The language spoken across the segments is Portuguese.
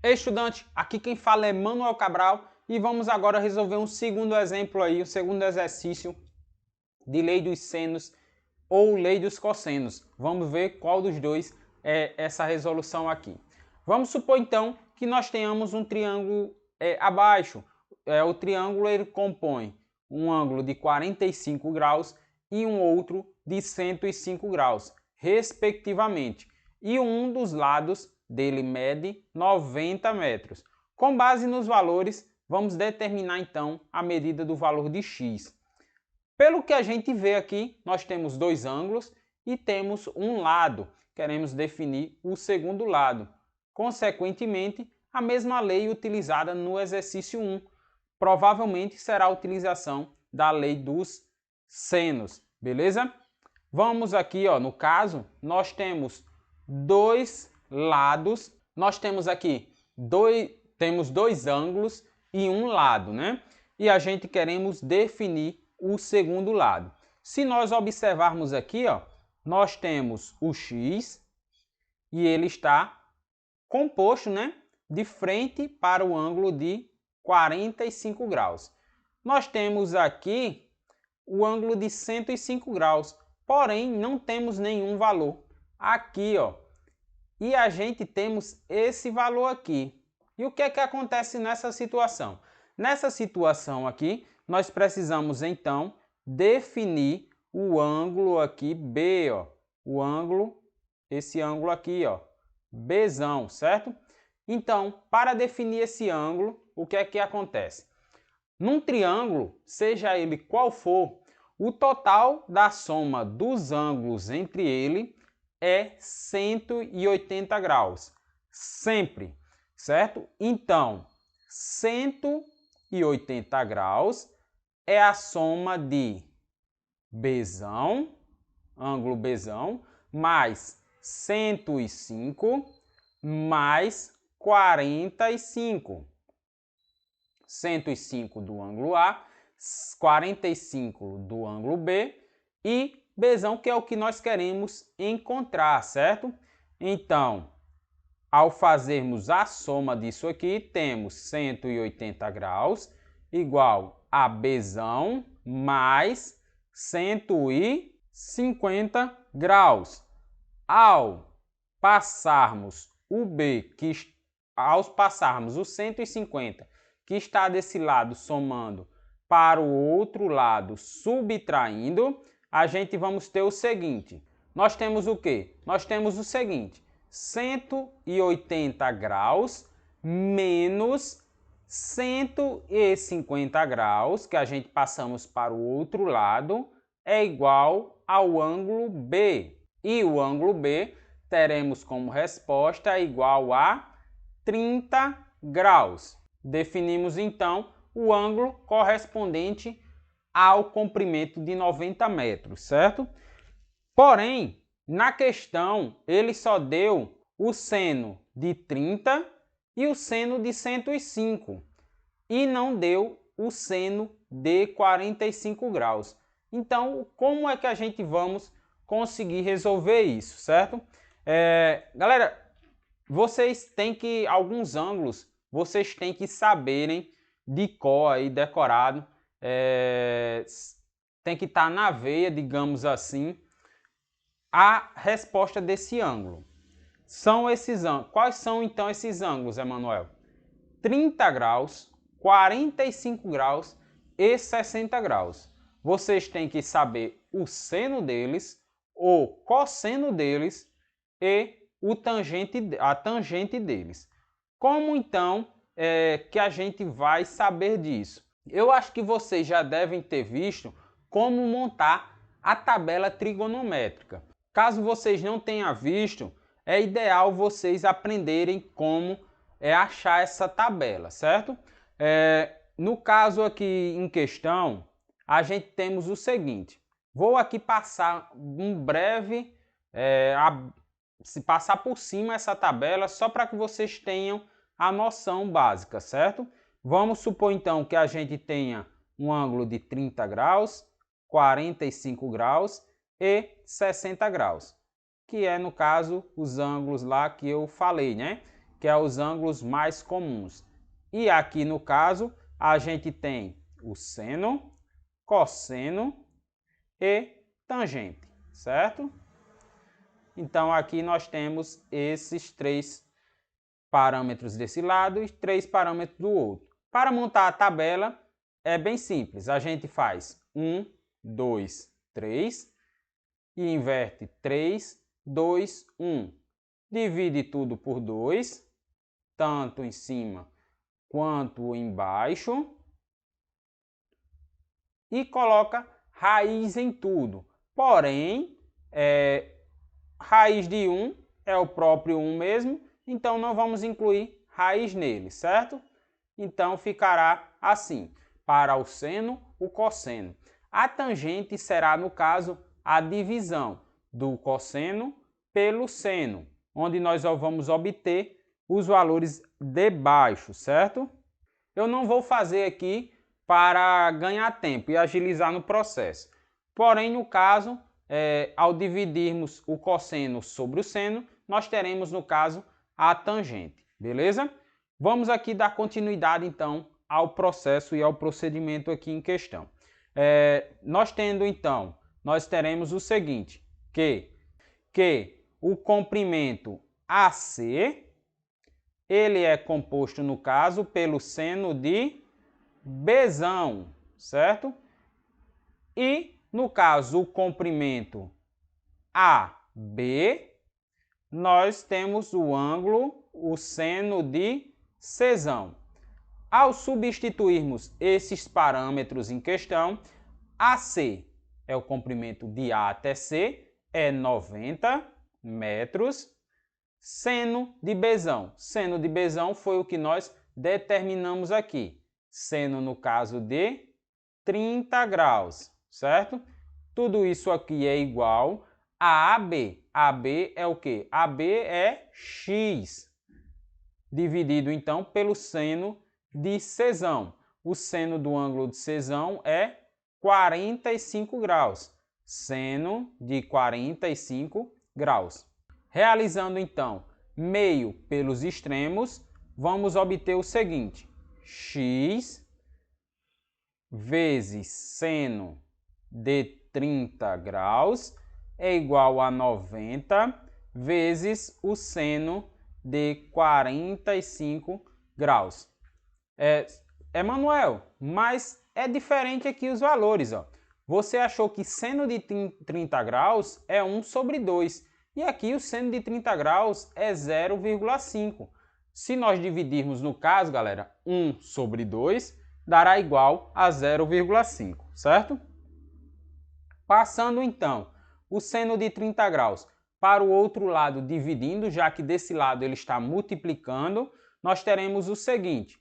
Ei, estudante, aqui quem fala é Manuel Cabral e vamos agora resolver um segundo exemplo aí, um segundo exercício de lei dos senos ou lei dos cossenos. Vamos ver qual dos dois é essa resolução aqui. Vamos supor então que nós tenhamos um triângulo abaixo. O triângulo ele compõe um ângulo de 45 graus e um outro de 105 graus, respectivamente. E um dos lados dele mede 90 metros. Com base nos valores, vamos determinar então a medida do valor de x. Pelo que a gente vê aqui, nós temos dois ângulos e temos um lado. Queremos definir o segundo lado. Consequentemente, a mesma lei utilizada no exercício 1 provavelmente será a utilização da lei dos senos, beleza? Vamos aqui, no caso, nós temos dois lados, nós temos aqui dois ângulos e um lado, né? E a gente queremos definir o segundo lado. Se nós observarmos aqui, nós temos o x e ele está composto, né, de frente para o ângulo de 45 graus. Nós temos aqui o ângulo de 105 graus, porém não temos nenhum valor aqui, e a gente temos esse valor aqui. E o que é que acontece nessa situação? Nessa situação aqui, nós precisamos então definir o ângulo aqui B, esse ângulo aqui, Bzão, certo? Então, para definir esse ângulo, o que é que acontece? Num triângulo, seja ele qual for, o total da soma dos ângulos entre ele é 180 graus, sempre, certo? Então, 180 graus é a soma de Bzão, ângulo Bzão, mais 105 mais 45. 105 do ângulo A, 45 do ângulo B e Bzão, que é o que nós queremos encontrar, certo? Então, ao fazermos a soma disso aqui, temos 180 graus igual a Bzão mais 150 graus. Ao passarmos o B, ao passarmos o 150, que está desse lado somando, para o outro lado subtraindo, a gente vamos ter o seguinte. Nós temos o quê? Nós temos o seguinte, 180 graus menos 150 graus, que a gente passamos para o outro lado, é igual ao ângulo B. E o ângulo B teremos como resposta igual a 30 graus. Definimos então o ângulo correspondente ao comprimento de 90 metros, certo? Porém, na questão, ele só deu o seno de 30 e o seno de 105 e não deu o seno de 45 graus. Então, como é que a gente vamos conseguir resolver isso, certo? Galera, vocês têm que, alguns ângulos, vocês têm que saberem de cor aí, decorado, tem que estar na veia, digamos assim, a resposta desse ângulo. São esses ângulos. Quais são então esses ângulos, Emanuel? 30 graus, 45 graus e 60 graus. Vocês têm que saber o seno deles, o cosseno deles e a tangente deles. Como então que a gente vai saber disso? Eu acho que vocês já devem ter visto como montar a tabela trigonométrica. Caso vocês não tenham visto, é ideal vocês aprenderem como achar essa tabela, certo? No caso aqui em questão, a gente temos o seguinte. Vou aqui passar um breve, se passar por cima essa tabela, só para que vocês tenham a noção básica, certo? Vamos supor então que a gente tenha um ângulo de 30 graus, 45 graus e 60 graus, que é no caso os ângulos lá que eu falei, né? que é os ângulos mais comuns. E aqui no caso, a gente tem o seno, cosseno e tangente, certo? Então aqui nós temos esses 3 parâmetros desse lado e 3 parâmetros do outro. Para montar a tabela é bem simples, a gente faz 1, 2, 3 e inverte 3, 2, 1. Divide tudo por 2, tanto em cima quanto embaixo, e coloca raiz em tudo. Porém, raiz de 1 é o próprio 1 mesmo, então não vamos incluir raiz nele, certo? Então ficará assim, para o seno, o cosseno. A tangente será, no caso, a divisão do cosseno pelo seno, onde nós vamos obter os valores de baixo, certo? Eu não vou fazer aqui para ganhar tempo e agilizar no processo. Porém, no caso, ao dividirmos o cosseno sobre o seno, nós teremos, no caso, a tangente, beleza? Vamos aqui dar continuidade, então, ao processo e ao procedimento aqui em questão. Nós teremos o seguinte, que o comprimento AC, ele é composto, no caso, pelo seno de Bzão, certo? E, no caso, o comprimento AB, nós temos o ângulo, o seno de Czão. Ao substituirmos esses parâmetros em questão, AC é o comprimento de A até C, é 90 metros. Seno de Bzão. Seno de Bzão foi o que nós determinamos aqui. Seno, no caso, de 30 graus, certo? Tudo isso aqui é igual a AB. AB é o quê? AB é x, dividido, então, pelo seno de Czão. O seno do ângulo de Czão é 45 graus. Seno de 45 graus. Realizando, então, meio pelos extremos, vamos obter o seguinte: x vezes seno de 30 graus é igual a 90 vezes o seno de 45 graus. Emanuel, mas é diferente aqui os valores, ó. Você achou que seno de 30 graus é 1 sobre 2. E aqui o seno de 30 graus é 0,5. Se nós dividirmos, no caso, galera, 1 sobre 2, dará igual a 0,5, certo? Passando, então, o seno de 30 graus para o outro lado, dividindo, já que desse lado ele está multiplicando, nós teremos o seguinte: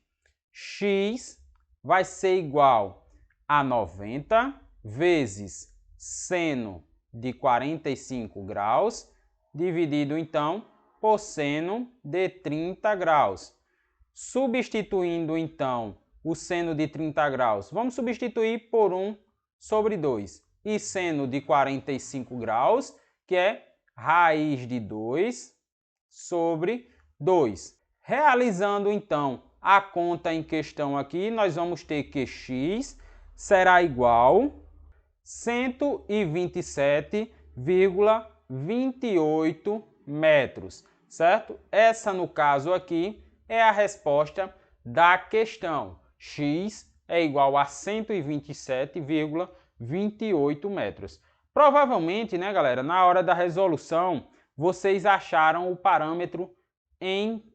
x vai ser igual a 90 vezes seno de 45 graus, dividido, então, por seno de 30 graus. Substituindo, então, o seno de 30 graus, vamos substituir por 1 sobre 2. E seno de 45 graus, que é raiz de 2 sobre 2. Realizando, então, a conta em questão aqui, nós vamos ter que x será igual a 127,28 metros, certo? Essa, no caso aqui, é a resposta da questão. X é igual a 127,28 metros. Provavelmente, né, galera, na hora da resolução, vocês acharam o parâmetro em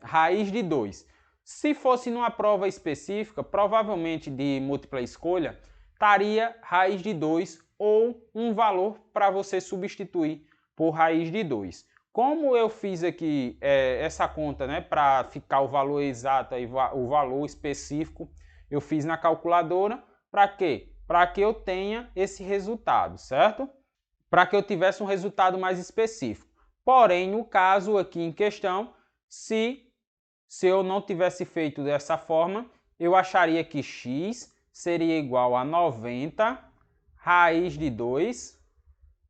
raiz de 2. Se fosse numa prova específica, provavelmente de múltipla escolha, estaria raiz de 2 ou um valor para você substituir por raiz de 2. Como eu fiz aqui essa conta, né, para ficar o valor exato e o valor específico, eu fiz na calculadora. Para quê? Para que eu tenha esse resultado, certo? Para que eu tivesse um resultado mais específico. Porém, no caso aqui em questão, se eu não tivesse feito dessa forma, eu acharia que x seria igual a 90 raiz de 2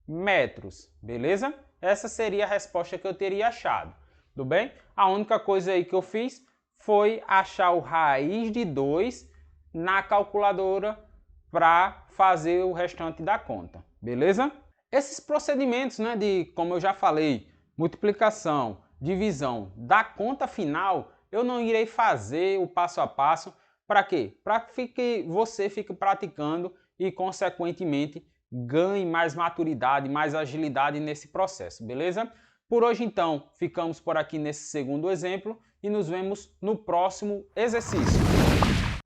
metros, beleza? Essa seria a resposta que eu teria achado. tudo bem? A única coisa aí que eu fiz foi achar o raiz de 2 na calculadora para fazer o restante da conta, beleza? Esses procedimentos, né, de, como eu já falei, multiplicação, divisão da conta final, eu não irei fazer o passo a passo. Para quê? Para que você fique praticando e, consequentemente, ganhe mais maturidade, mais agilidade nesse processo, beleza? Por hoje, então, ficamos por aqui nesse segundo exemplo e nos vemos no próximo exercício.